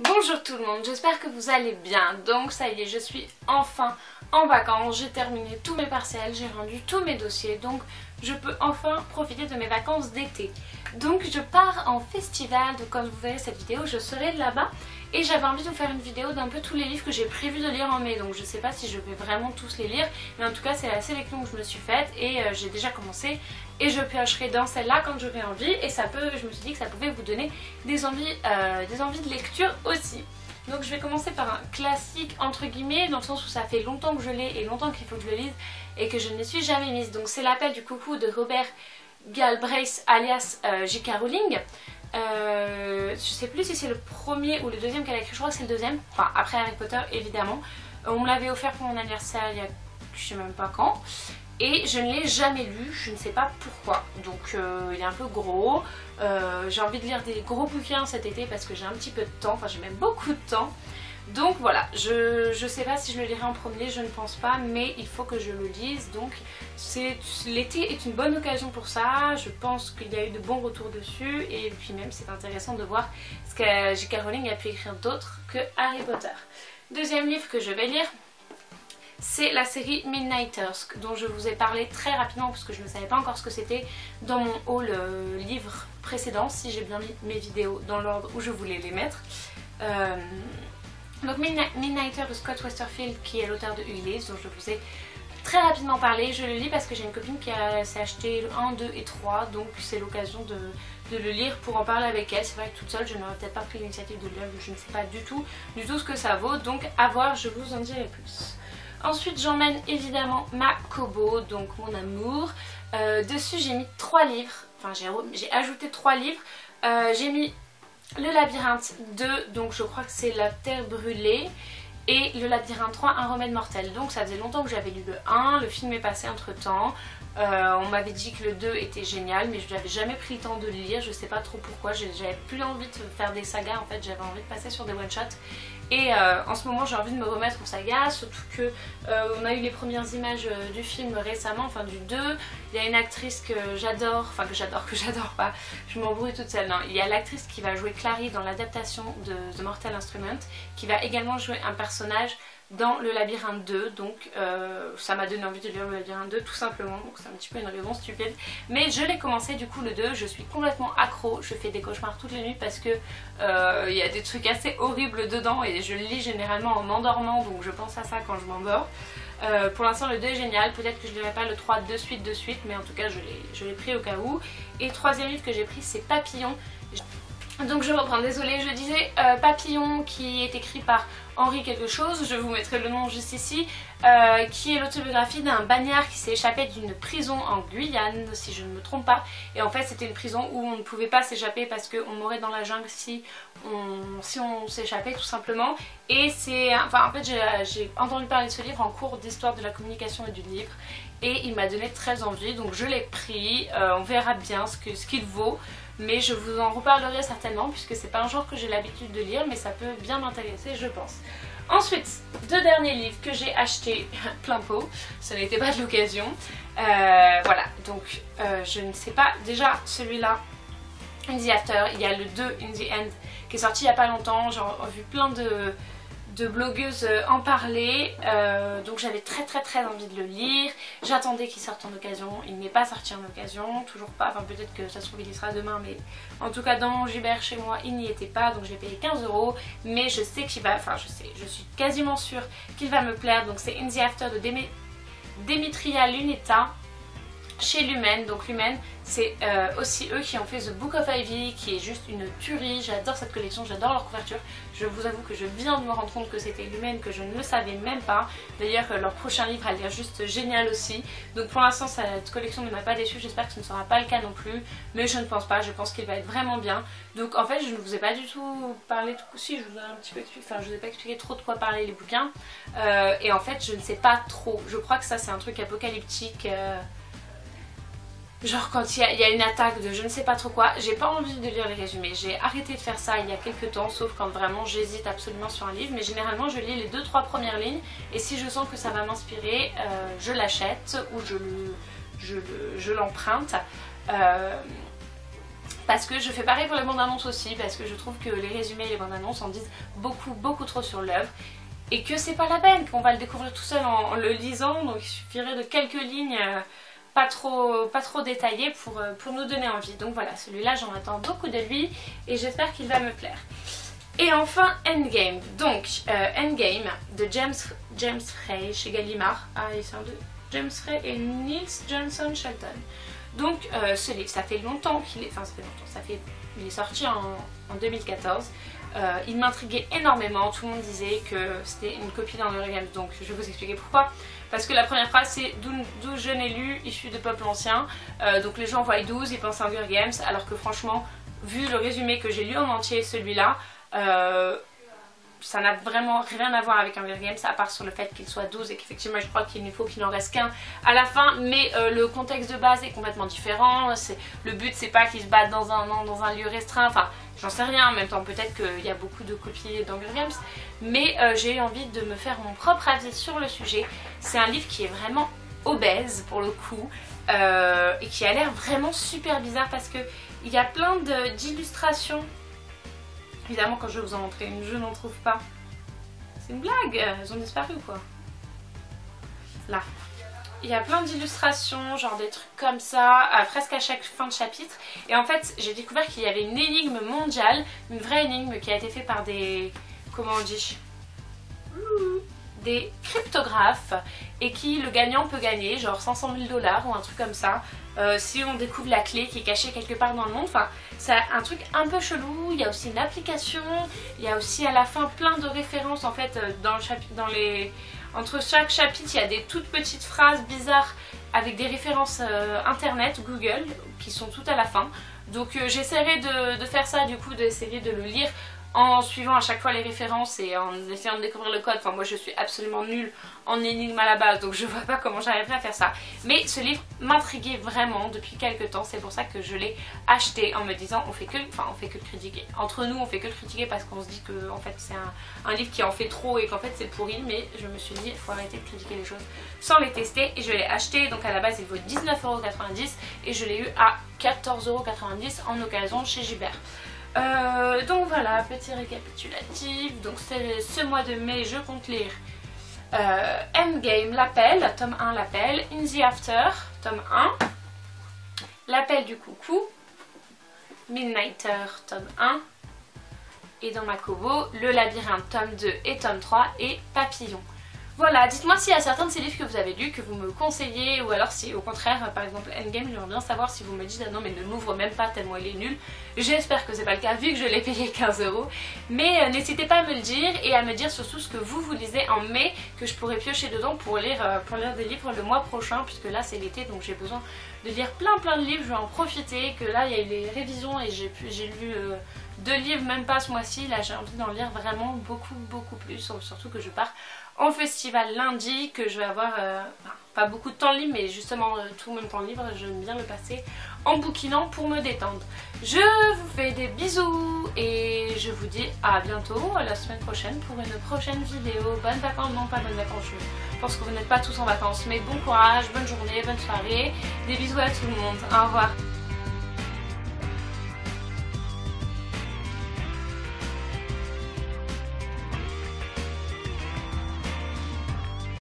Bonjour tout le monde, j'espère que vous allez bien. Donc ça y est, je suis enfin en vacances, j'ai terminé tous mes partiels, j'ai rendu tous mes dossiers, donc je peux enfin profiter de mes vacances d'été. Donc je pars en festival, donc quand vous verrez cette vidéo, je serai là-bas. Et j'avais envie de vous faire une vidéo d'un peu tous les livres que j'ai prévu de lire en mai. Donc je sais pas si je vais vraiment tous les lire, mais en tout cas c'est la sélection que je me suis faite et j'ai déjà commencé. Et je piocherai dans celle-là quand j'aurai envie. Et ça peut, je me suis dit que ça pouvait vous donner des envies de lecture aussi. Donc je vais commencer par un classique entre guillemets, dans le sens où ça fait longtemps que je l'ai et longtemps qu'il faut que je le lise et que je ne suis jamais mise. Donc c'est L'appel du coucou de Robert Galbraith alias J.K. Rowling. Je sais plus si c'est le premier ou le deuxième qu'elle a écrit, je crois que c'est le deuxième, enfin après Harry Potter évidemment. On me l'avait offert pour mon anniversaire il y a je sais même pas quand. Et je ne l'ai jamais lu, je ne sais pas pourquoi. Donc il est un peu gros. J'ai envie de lire des gros bouquins cet été parce que j'ai un petit peu de temps, enfin j'ai même beaucoup de temps. Donc voilà, je sais pas si je le lirai en premier, je ne pense pas, mais il faut que je le lise. Donc l'été est une bonne occasion pour ça, je pense qu'il y a eu de bons retours dessus. Et puis même c'est intéressant de voir ce que J.K. Rowling a pu écrire d'autre que Harry Potter. Deuxième livre que je vais lire, c'est la série Midnighters dont je vous ai parlé très rapidement parce que je ne savais pas encore ce que c'était dans mon haul livre précédent, si j'ai bien mis mes vidéos dans l'ordre où je voulais les mettre. Donc Midnighter de Scott Westerfield, qui est l'auteur de Ulysse, dont je vous ai très rapidement parlé. Je le lis parce que j'ai une copine qui s'est acheté le 1, 2 et 3, donc c'est l'occasion de le lire pour en parler avec elle. C'est vrai que toute seule je n'aurais peut-être pas pris l'initiative de le lire, je ne sais pas du tout ce que ça vaut, donc à voir, je vous en dirai plus. Ensuite j'emmène évidemment ma Kobo, donc mon amour. Dessus j'ai mis 3 livres, enfin j'ai ajouté 3 livres. J'ai mis Le Labyrinthe 2, donc je crois que c'est La Terre Brûlée, et Le Labyrinthe 3, Un Remède Mortel. Donc ça faisait longtemps que j'avais lu le 1, le film est passé entre temps. On m'avait dit que le 2 était génial, mais je n'avais jamais pris le temps de le lire, je sais pas trop pourquoi, j'avais plus envie de faire des sagas en fait, j'avais envie de passer sur des one-shots. Et en ce moment j'ai envie de me remettre aux sagas, surtout que on a eu les premières images du film récemment, enfin du 2. Il y a une actrice que j'adore, enfin que j'adore pas, je m'embrouille toute seule, non. Il y a l'actrice qui va jouer Clary dans l'adaptation de The Mortal Instrument, qui va également jouer un personnage dans Le Labyrinthe 2, donc ça m'a donné envie de lire Le Labyrinthe 2 tout simplement, donc c'est un petit peu une raison stupide. Mais je l'ai commencé du coup le 2, je suis complètement accro, je fais des cauchemars toutes les nuits parce que il y a des trucs assez horribles dedans et je le lis généralement en m'endormant, donc je pense à ça quand je m'endors. Pour l'instant le 2 est génial, peut-être que je ne lirai pas le 3 de suite, mais en tout cas je l'ai pris au cas où. Et le troisième livre que j'ai pris c'est Papillon. Donc je reprends, désolée, je disais Papillon, qui est écrit par Henri quelque chose, je vous mettrai le nom juste ici, qui est l'autobiographie d'un bagnard qui s'est échappé d'une prison en Guyane, si je ne me trompe pas. Et en fait c'était une prison où on ne pouvait pas s'échapper parce qu'on mourait dans la jungle si on s'échappait tout simplement. Et c'est, enfin en fait j'ai entendu parler de ce livre en cours d'histoire de la communication et du livre. Et il m'a donné très envie, donc je l'ai pris, on verra bien ce qu'il vaut. Mais je vous en reparlerai certainement puisque c'est pas un genre que j'ai l'habitude de lire, mais ça peut bien m'intéresser je pense. Ensuite, 2 derniers livres que j'ai achetés plein pot, ce n'était pas de l'occasion. Voilà, donc je ne sais pas, déjà celui-là, In the After, il y a le 2 In the End qui est sorti il y a pas longtemps, j'ai vu plein de blogueuses en parler, donc j'avais très envie de le lire. J'attendais qu'il sorte en occasion, il n'est pas sorti en occasion, toujours pas, enfin peut-être que ça se trouve il y sera demain, mais en tout cas dans mon Gibert chez moi il n'y était pas, donc j'ai payé 15 €, mais je sais qu'il va, enfin je suis quasiment sûre qu'il va me plaire. Donc c'est In the After de Demetria Luneta chez Lumen. Donc Lumen c'est aussi eux qui ont fait The Book of Ivy, qui est juste une tuerie. J'adore cette collection, j'adore leur couverture. Je vous avoue que je viens de me rendre compte que c'était Lumen, que je ne le savais même pas. D'ailleurs leur prochain livre a l'air juste génial aussi. Donc pour l'instant cette collection ne m'a pas déçue, j'espère que ce ne sera pas le cas non plus. Mais je ne pense pas, je pense qu'il va être vraiment bien. Donc en fait je ne vous ai pas du tout parlé, si je vous ai un petit peu expliqué, enfin je vous ai pas expliqué trop de quoi parler les bouquins. Et en fait je ne sais pas trop, je crois que ça c'est un truc apocalyptique. Genre quand il y a une attaque de je ne sais pas trop quoi, j'ai pas envie de lire les résumés, j'ai arrêté de faire ça il y a quelques temps, sauf quand vraiment j'hésite absolument sur un livre, mais généralement je lis les 2-3 premières lignes et si je sens que ça va m'inspirer, je l'achète ou je l'emprunte. Parce que je fais pareil pour les bandes annonces aussi, parce que je trouve que les résumés et les bandes annonces en disent beaucoup trop sur l'œuvre. Et que c'est pas la peine, qu'on va le découvrir tout seul en le lisant, donc il suffirait de quelques lignes pas trop détaillées pour nous donner envie. Donc voilà, celui-là j'en attends beaucoup de lui et j'espère qu'il va me plaire. Et enfin Endgame, donc Endgame de James Frey chez Gallimard. Ah, il est de James Frey et Niels Johnson Shelton. Donc ce livre, ça fait longtemps qu'il est, enfin ça fait longtemps, il est sorti en 2014. Il m'intriguait énormément, tout le monde disait que c'était une copie d'Hunger Games, donc je vais vous expliquer pourquoi. Parce que la première phrase c'est 12 jeunes élus issus de peuples anciens, donc les gens voient 12, ils pensent à Hunger Games, alors que franchement, vu le résumé que j'ai lu en entier, celui-là, ça n'a vraiment rien à voir avec Hunger Games, à part sur le fait qu'il soit 12 et qu'effectivement je crois qu'il ne faut qu'il n'en reste qu'un à la fin, mais le contexte de base est complètement différent. Le but c'est pas qu'ils se battent dans un lieu restreint, enfin j'en sais rien, en même temps peut-être qu'il y a beaucoup de copies d'Hunger Games, mais j'ai eu envie de me faire mon propre avis sur le sujet. C'est un livre qui est vraiment obèse pour le coup, et qui a l'air vraiment super bizarre parce que il y a plein d'illustrations. Évidemment quand je vais vous en montrer une, je n'en trouve pas. C'est une blague, elles ont disparu ou quoi? Là. Il y a plein d'illustrations, genre des trucs comme ça, presque à chaque fin de chapitre. Et en fait, j'ai découvert qu'il y avait une énigme mondiale, une vraie énigme qui a été faite par des... comment on dit? Des cryptographes, et qui le gagnant peut gagner genre 500 000 $ ou un truc comme ça, si on découvre la clé qui est cachée quelque part dans le monde. Enfin c'est un truc un peu chelou. Il y a aussi une application, il y a aussi à la fin plein de références en fait dans le chapitre, entre chaque chapitre il y a des toutes petites phrases bizarres avec des références internet, Google, qui sont toutes à la fin. Donc j'essaierai de faire ça, du coup d'essayer de le lire en suivant à chaque fois les références et en essayant de découvrir le code. Enfin moi je suis absolument nulle en énigme à la base, donc je vois pas comment j'arriverai à faire ça. Mais ce livre m'intriguait vraiment depuis quelques temps, c'est pour ça que je l'ai acheté en me disant on fait que le critiquer. Entre nous on fait que le critiquer parce qu'on se dit que en fait c'est un livre qui en fait trop et qu'en fait c'est pourri, mais je me suis dit il faut arrêter de critiquer les choses sans les tester, et je l'ai acheté. Donc à la base il vaut 19,90 € et je l'ai eu à 14,90 € en occasion chez Gibert. Donc voilà, petit récapitulatif. Donc c'est ce mois de mai, je compte lire Endgame, l'appel, tome 1, l'appel, In the After, tome 1, l'appel du coucou, Midnighter, tome 1, et dans ma cobo, le labyrinthe, tome 2 et tome 3, et Papillon. Voilà, dites-moi s'il y a certains de ces livres que vous avez lus, que vous me conseillez, ou alors si au contraire, par exemple Endgame, j'aimerais bien savoir si vous me dites ah non mais ne l'ouvre même pas tellement il est nul. J'espère que c'est pas le cas vu que je l'ai payé 15 €. Mais n'hésitez pas à me le dire et à me dire surtout ce que vous lisez en mai, que je pourrais piocher dedans pour lire des livres le mois prochain, puisque là c'est l'été donc j'ai besoin de lire plein de livres, je vais en profiter, que là il y a eu les révisions et j'ai lu 2 livres même pas ce mois-ci. Là j'ai envie d'en lire vraiment beaucoup plus, surtout que je pars en festival lundi, que je vais avoir pas beaucoup de temps libre, mais justement tout mon temps libre j'aime bien le passer en bouquinant pour me détendre. Je vous fais des bisous et je vous dis à bientôt, la semaine prochaine pour une prochaine vidéo. Bonnes vacances, non pas bonnes vacances, je pense que vous n'êtes pas tous en vacances, mais bon courage, bonne journée, bonne soirée, des bisous à tout le monde, au revoir.